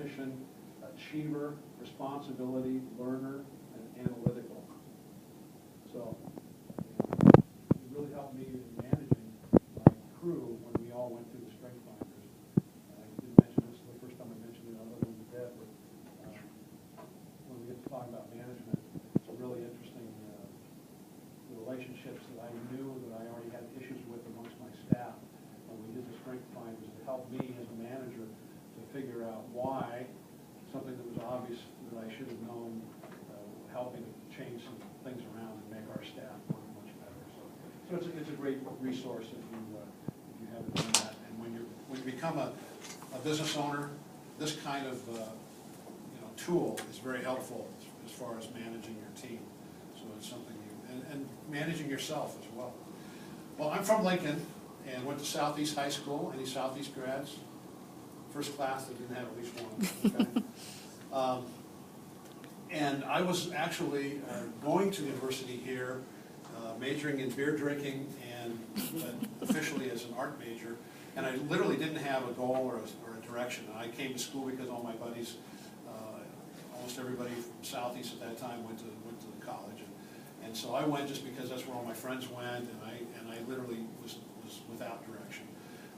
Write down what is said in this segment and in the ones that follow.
competition, achiever, responsibility, learner, and analytical. So it really helped me in managing my crew when we all went through the strength finders. I didn't mention this the first time I mentioned it other than the dead, but when we get to talk about management, it's really interesting the relationships that I knew that I already had issues with amongst my staff. When we did the strength finders, it helped me as a manager to figure out why something that was obvious that I should have known, helping to change some things around and make our staff work much better. So it's a great resource if you haven't done that. And when you become a business owner, this kind of tool is very helpful as far as managing your team. So it's something and managing yourself as well. Well, I'm from Lincoln and went to Southeast High School. Any Southeast grads? First class that didn't have at least one. Okay. And I was actually going to university here, majoring in beer drinking and officially as an art major. And I literally didn't have a goal or a direction. And I came to school because all my buddies, almost everybody from Southeast at that time went to college. And so I went just because that's where all my friends went, and I literally was without direction.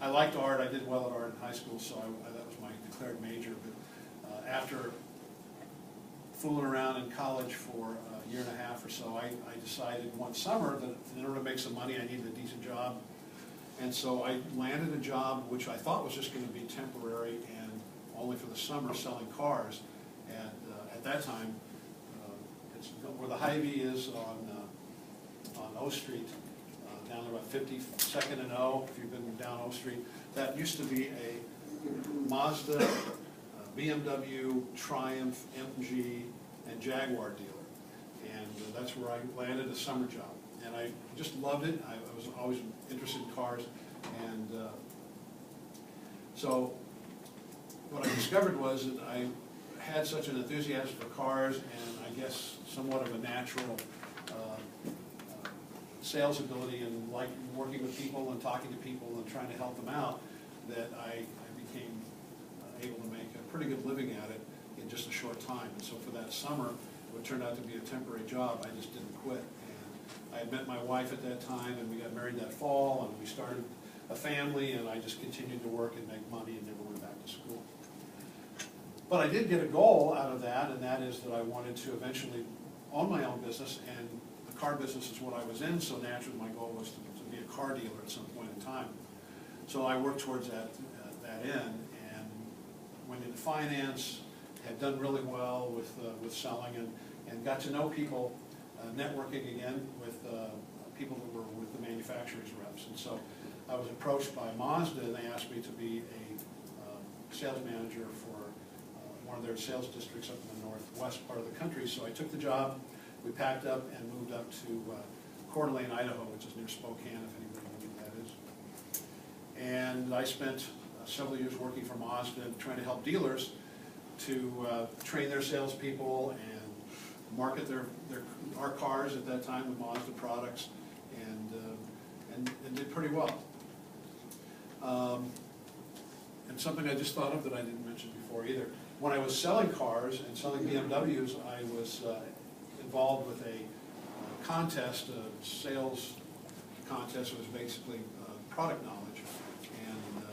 I liked art. I did well at art in high school, so that was my declared major. But after fooling around in college for a year and a half or so, I decided one summer that in order to make some money, I needed a decent job. And so I landed a job which I thought was just going to be temporary and only for the summer, selling cars. And at that time, it's where the Hy-Vee is on O Street, down there about 52nd and O, if you've been down O Street. That used to be a Mazda, BMW, Triumph, MG, and Jaguar dealer. And that's where I landed a summer job. And I just loved it. I was always interested in cars. And so what I discovered was that I had such an enthusiasm for cars and I guess somewhat of a natural sales ability and like working with people and talking to people and trying to help them out, that I became able to make a pretty good living at it in just a short time. And so for that summer, what turned out to be a temporary job, I just didn't quit. And I had met my wife at that time, and we got married that fall, and we started a family, and I just continued to work and make money and never went back to school. But I did get a goal out of that, and that is that I wanted to eventually own my own business, and the car business is what I was in, so naturally my goal was to be a car dealer at some point in time. So I worked towards that end, and went into finance, had done really well with selling, and got to know people, networking again with people that were with the manufacturers reps. And so I was approached by Mazda, and they asked me to be a sales manager for one of their sales districts up in the northwest part of the country. So I took the job, we packed up and moved up to Coeur d'Alene, Idaho, which is near Spokane, if anybody knows where that is. And I spent several years working for Mazda, trying to help dealers to train their salespeople and market our cars at that time with Mazda products, and did pretty well. And something I just thought of that I didn't mention before either. When I was selling cars and selling BMWs, I was involved with a contest, a sales contest. It was basically product knowledge, and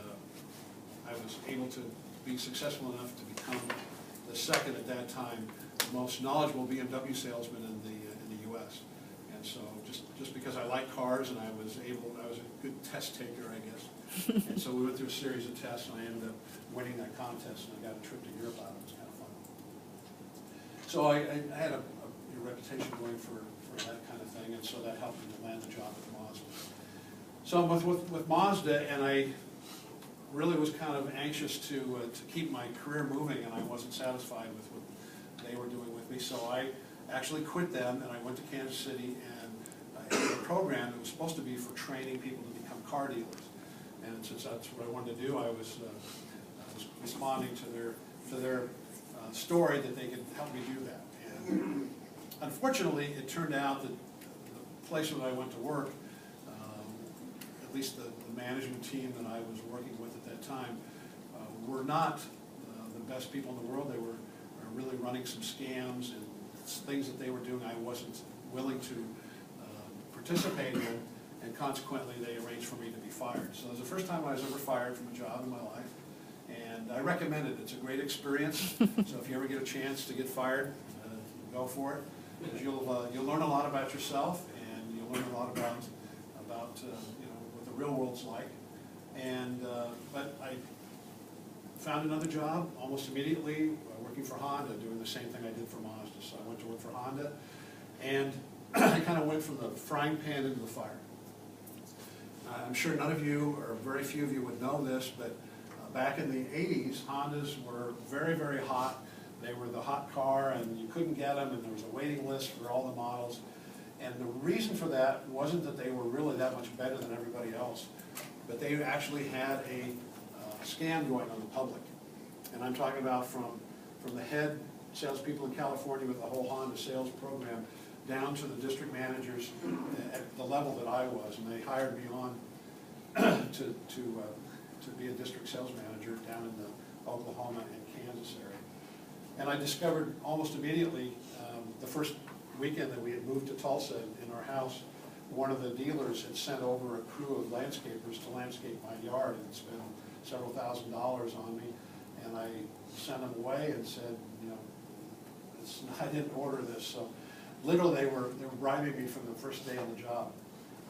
I was able to be successful enough to become the second at that time most knowledgeable BMW salesman in the U.S. And so just because I like cars and I was a good test taker, I guess. And so we went through a series of tests, and I ended up winning that contest, and I got a trip to Europe out of it. It was kind of fun. So I had a reputation going for that kind of thing, and so that helped me to land the job at Mazda. So with Mazda, and I really was kind of anxious to keep my career moving, and I wasn't satisfied with what they were doing with me, so I actually quit them, and I went to Kansas City, and I had a program that was supposed to be for training people to become car dealers. And since that's what I wanted to do, I was responding to their story that they could help me do that. And unfortunately, it turned out that the place that I went to work, at least the management team that I was working with at that time, were not the best people in the world. They were really running some scams and things that they were doing I wasn't willing to participate in, and consequently they arranged for me to be fired. So it was the first time I was ever fired from a job in my life, and I recommend it. It's a great experience. So if you ever get a chance to get fired, go for it, because you'll learn a lot about yourself, and you'll learn a lot about what the real world's like. And but I found another job almost immediately, working for Honda, doing the same thing I did for Mazda. So I went to work for Honda, and I kind of went from the frying pan into the fire. I'm sure none of you, or very few of you, would know this, but back in the 80s, Hondas were very, very hot. They were the hot car, and you couldn't get them, and there was a waiting list for all the models. And the reason for that wasn't that they were really that much better than everybody else, but they actually had a scam going on the public. And I'm talking about from the head salespeople in California with the whole Honda sales program down to the district managers at the level that I was, and they hired me on to be a district sales manager down in the Oklahoma and Kansas area. And I discovered almost immediately, the first weekend that we had moved to Tulsa in our house, one of the dealers had sent over a crew of landscapers to landscape my yard and spent several $1,000s on me. And I sent them away and said, I didn't order this. So literally they were bribing me from the first day on the job.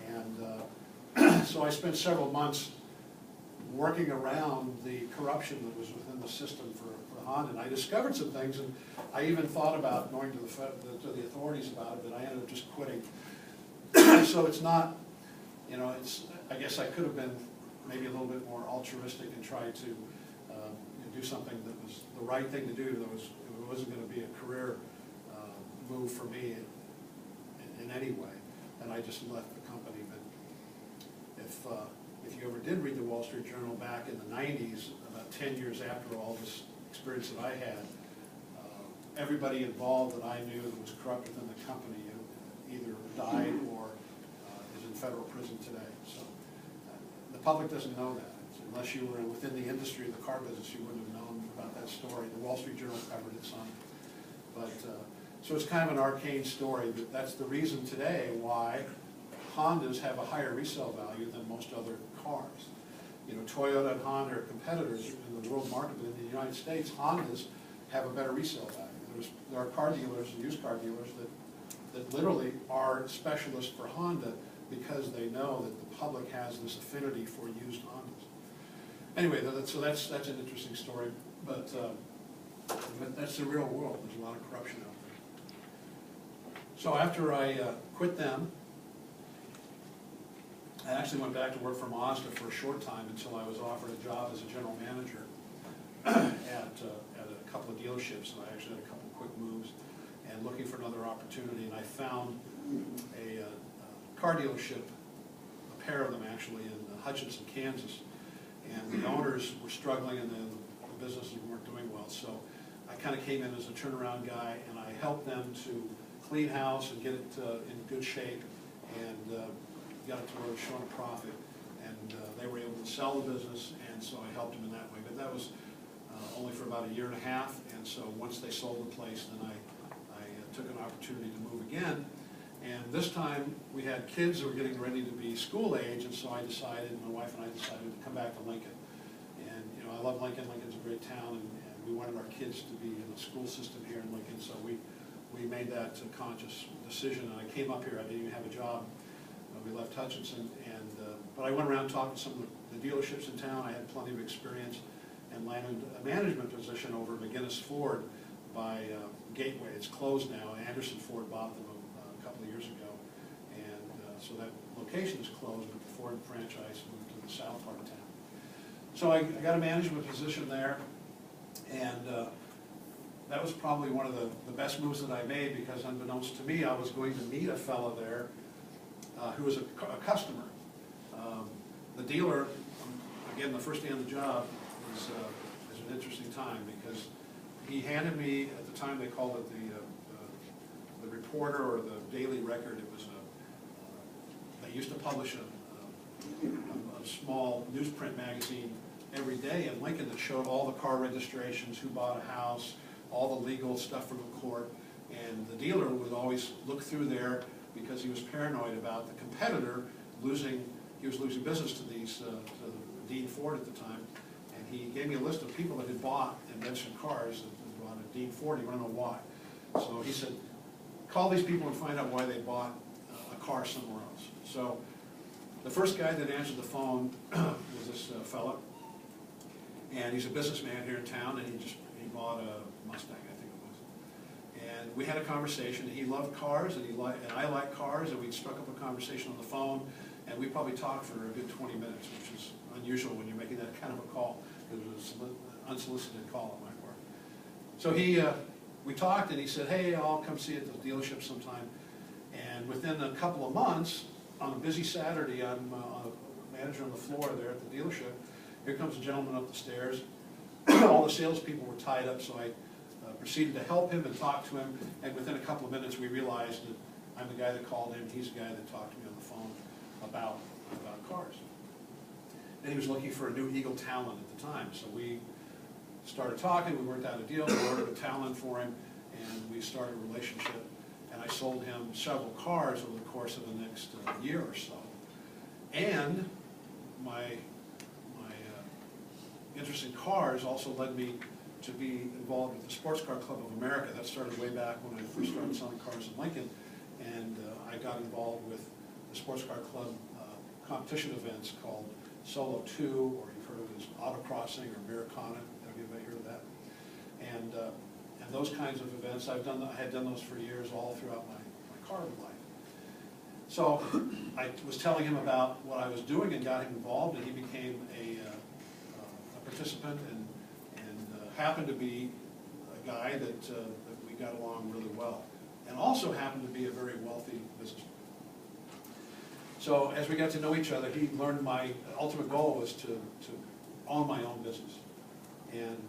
And so I spent several months working around the corruption that was within the system for Honda. And I discovered some things, and I even thought about going to the authorities about it, but I ended up just quitting. So it's not, I guess I could have been maybe a little bit more altruistic and tried to do something that was the right thing to do. It wasn't going to be a career move for me in any way, and I just left the company. But if you ever did read the Wall Street Journal back in the 90s, about 10 years after all this experience that I had, everybody involved that I knew that was corrupt within the company either died or is in federal prison today. So the public doesn't know that. Unless you were within the industry of the car business, you wouldn't have known about that story. The Wall Street Journal covered it some. But, so it's kind of an arcane story, but that's the reason today why Hondas have a higher resale value than most other cars. Toyota and Honda are competitors in the world market, but in the United States, Hondas have a better resale value. There are car dealers and used car dealers that literally are specialists for Honda because they know that the public has this affinity for used Hondas. Anyway, so that's an interesting story, but that's the real world. There's a lot of corruption out there. So after I quit them, I actually went back to work for Mazda for a short time until I was offered a job as a general manager at a couple of dealerships, and I actually had a couple of quick moves and looking for another opportunity, and I found a car dealership, a pair of them actually, in Hutchinson, Kansas, and the owners were struggling and the businesses weren't doing well, so I kind of came in as a turnaround guy, and I helped them to clean house and get it in good shape, and got it to where it was showing a profit, and they were able to sell the business, and so I helped them in that way. But that was only for about 1.5 years, and so once they sold the place, then I took an opportunity to move again, and this time we had kids that were getting ready to be school age, and so I decided, my wife and I decided to come back to Lincoln. And I love Lincoln. Lincoln's a great town, and we wanted our kids to be in the school system here in Lincoln, so we made that conscious decision, and I came up here. I didn't even have a job. We left Hutchinson, but I went around talking to some of the dealerships in town. I had plenty of experience and landed a management position over at McGinnis Ford by Gateway. It's closed now. Anderson Ford bought them a couple of years ago, and so that location is closed, but the Ford franchise moved to the south part of town. So I got a management position there, and that was probably one of the best moves that I made, because unbeknownst to me, I was going to meet a fellow there who was a customer. The dealer, again, the first day on the job is an interesting time, because he handed me, at the time they called it the Reporter or the Daily Record. It was they used to publish a small newsprint magazine every day in Lincoln that showed all the car registrations, who bought a house, all the legal stuff from the court. And the dealer would always look through there because he was paranoid about the competitor losing, he was losing business to to Dean Ford at the time. And he gave me a list of people that had bought and registered cars that had bought a Dean Ford. He wanted to know why. So he said, call these people and find out why they bought a car somewhere else. So the first guy that answered the phone was this fella, and he's a businessman here in town, and he bought a Mustang, I think it was. And we had a conversation. He loved cars, and I like cars, and we struck up a conversation on the phone, and we probably talked for a good 20 minutes, which is unusual when you're making that kind of a call. It was an unsolicited call at my work. So we talked, and he said, hey, I'll come see you at the dealership sometime. And within a couple of months, on a busy Saturday, I'm a manager on the floor there at the dealership. Here comes a gentleman up the stairs. All the salespeople were tied up, so I proceeded to help him and talk to him. And within a couple of minutes, we realized that I'm the guy that called him. He's the guy that talked to me on the phone about cars. And he was looking for a new Eagle Talon at the time. So we started talking. We worked out a deal. We ordered a Talon for him, and we started a relationship. And I sold him several cars over the course of the next year or so. And my interest in cars also led me to be involved with the Sports Car Club of America. That started way back when I first started selling cars in Lincoln. And I got involved with the Sports Car Club competition events called Solo 2, or you've heard of it as Autocrossing or Americana. Have you ever heard of that? And those kinds of events, I had done those for years all throughout my car life. So I was telling him about what I was doing and got him involved, and he became a participant and happened to be a guy that we got along really well, and also happened to be a very wealthy businessman. So as we got to know each other, he learned my ultimate goal was to own my own business. And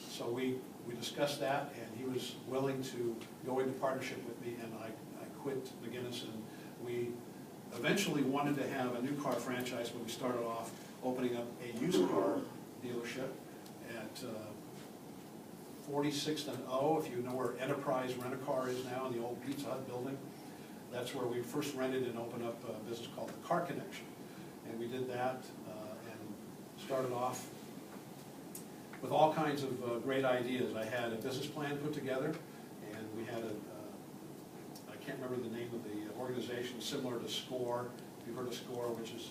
so we discussed that, and he was willing to go into partnership with me, and I quit McGinnis, and we eventually wanted to have a new car franchise, but we started off opening up a used car dealership at 46th and O, if you know where Enterprise Rent-A-Car is now, in the old Pizza Hut building. That's where we first rented and opened up a business called the Car Connection. And we did that and started off with all kinds of great ideas. I had a business plan put together, and we had I can't remember the name of the organization, similar to SCORE. You've heard of SCORE, which is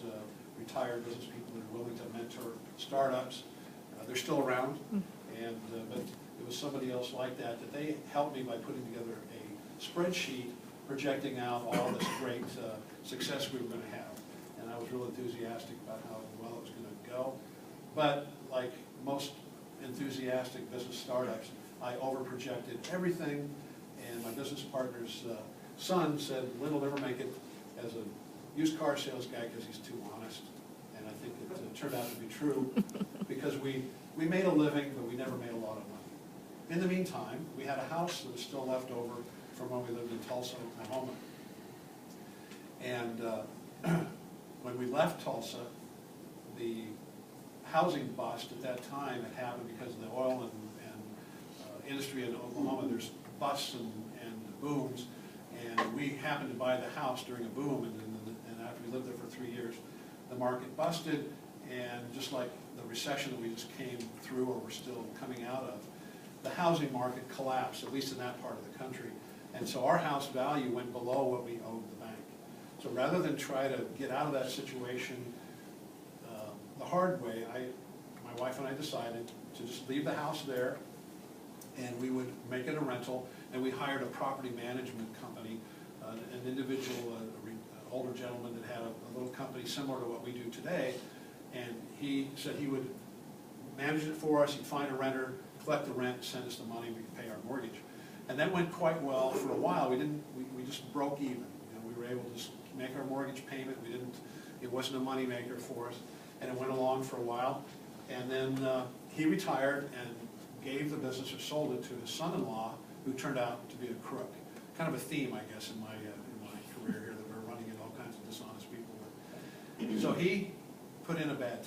retired business people that are willing to mentor startups. They're still around, and but it was somebody else like that they helped me by putting together a spreadsheet projecting out all this great success we were going to have. And I was real enthusiastic about how well it was going to go. But like most enthusiastic business startups, I over-projected everything, and my business partner's son said, Lynn will never make it as a used car sales guy because he's too honest. And I think it turned out to be true, because we made a living, but we never made a lot of money. In the meantime, we had a house that was still left over from when we lived in Tulsa, Oklahoma. And when we left Tulsa, the housing bust at that time had happened because of the oil and industry in Oklahoma. There's busts and booms, and we happened to buy the house during a boom, and after we lived there for 3 years, the market busted, and just like the recession that we just came through, or we're still coming out of, the housing market collapsed, at least in that part of the country. And so our house value went below what we owed the bank. So rather than try to get out of that situation the hard way, my wife and I decided to just leave the house there, and we would make it a rental, and we hired a property management company, an individual, older gentleman that had a little company similar to what we do today, and he said he would manage it for us. He'd find a renter, collect the rent, send us the money, we could pay our mortgage. And that went quite well for a while. We just broke even. We were able to just make our mortgage payment. It wasn't a money maker for us, and it went along for a while. And then he retired and gave the business, or sold it, to his son-in-law, who turned out to be a crook. Kind of a theme, I guess, in my career here, that we're running into all kinds of dishonest people. So he put in a bad